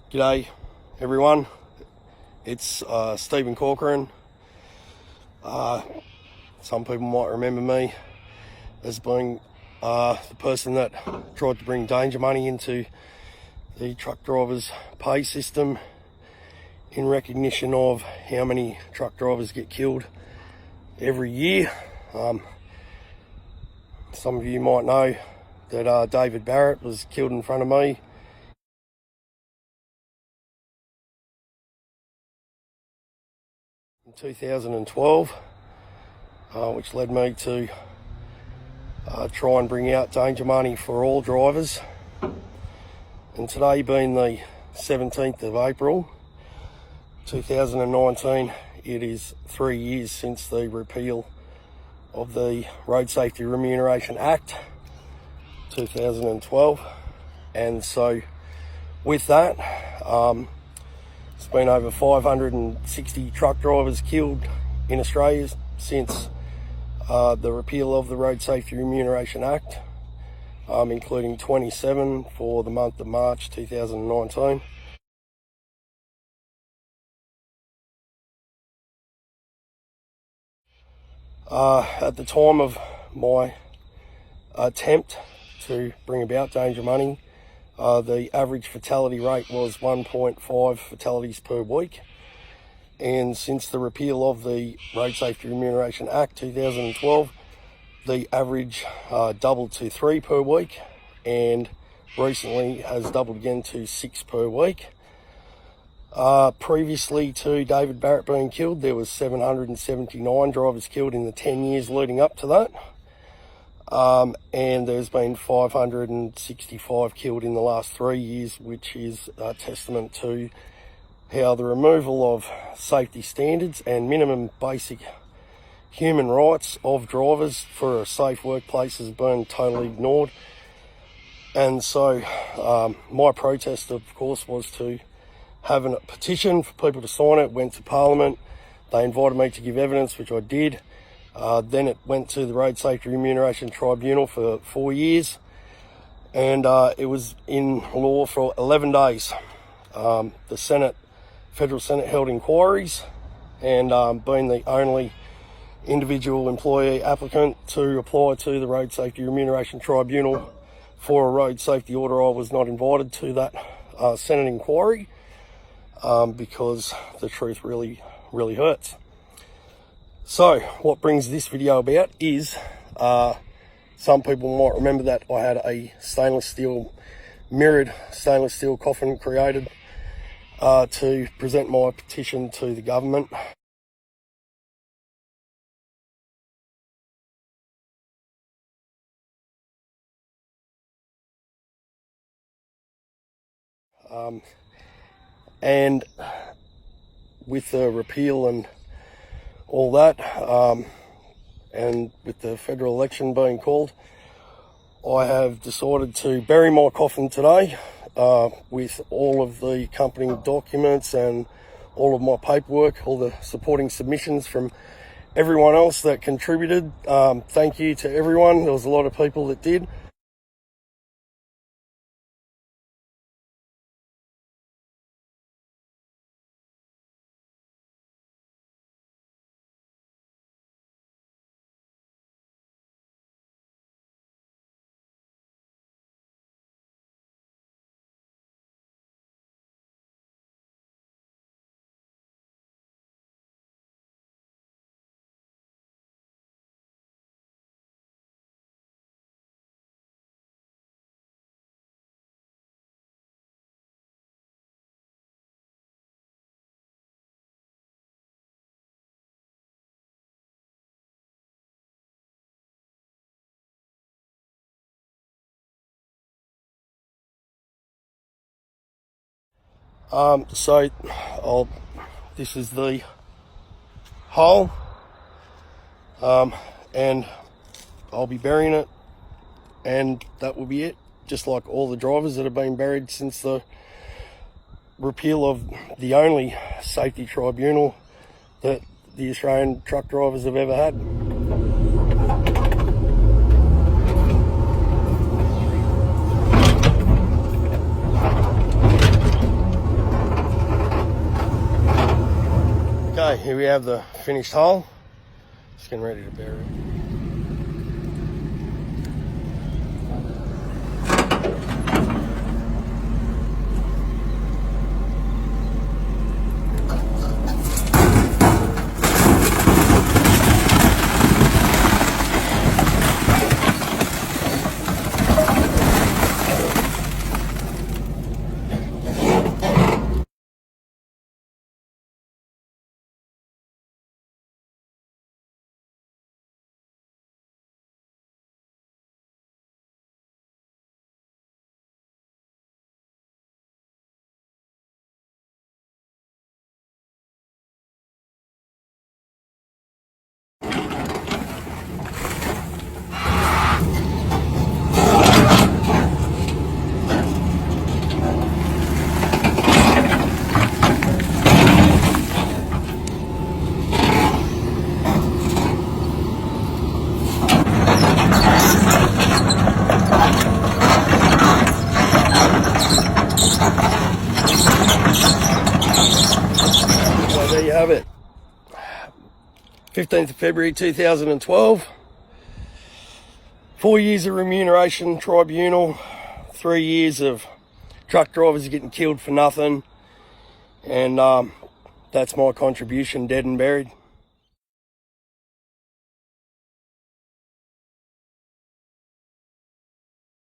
G'day everyone, it's Stephen Corcoran. Some people might remember me as being the person that tried to bring danger money into the truck drivers' pay system in recognition of how many truck drivers get killed every year. Some of you might know that David Barrett was killed in front of me. In 2012, which led me to try and bring out danger money for all drivers. And today being the 17th of April 2019, it is 3 years since the repeal of the Road Safety Remuneration Act 2012. And so with that, it's been over 560 truck drivers killed in Australia since the repeal of the Road Safety Remuneration Act, including 27 for the month of March 2019. At the time of my attempt to bring about danger money, the average fatality rate was 1.5 fatalities per week. And since the repeal of the Road Safety Remuneration Act 2012, the average doubled to 3 per week, and recently has doubled again to 6 per week. Previously to David Barrett being killed, there was 779 drivers killed in the 10 years leading up to that. And there's been 565 killed in the last 3 years, which is a testament to how the removal of safety standards and minimum basic human rights of drivers for a safe workplace has been totally ignored. And so my protest, of course, was to have a petition for people to sign it. Went to Parliament. They invited me to give evidence, which I did. Then it went to the Road Safety Remuneration Tribunal for 4 years, and it was in law for 11 days. The Federal Senate held inquiries, and being the only individual employee applicant to apply to the Road Safety Remuneration Tribunal for a road safety order, I was not invited to that Senate inquiry because the truth really hurts. So what brings this video about is some people might remember that I had a mirrored stainless steel coffin created to present my petition to the government. And with the repeal and all that, and with the federal election being called, I have decided to bury my coffin today with all of the accompanying documents and all of my paperwork, all the supporting submissions from everyone else that contributed. Thank you to everyone. There was a lot of people that did. This is the hole, and I'll be burying it, and that will be it, just like all the drivers that have been buried since the repeal of the only safety tribunal that the Australian truck drivers have ever had. Okay, here we have the finished hole. Just getting ready to bury it. So there you have it. 15th of February 2012. 4 years of remuneration tribunal, 3 years of truck drivers getting killed for nothing, and that's my contribution, dead and buried.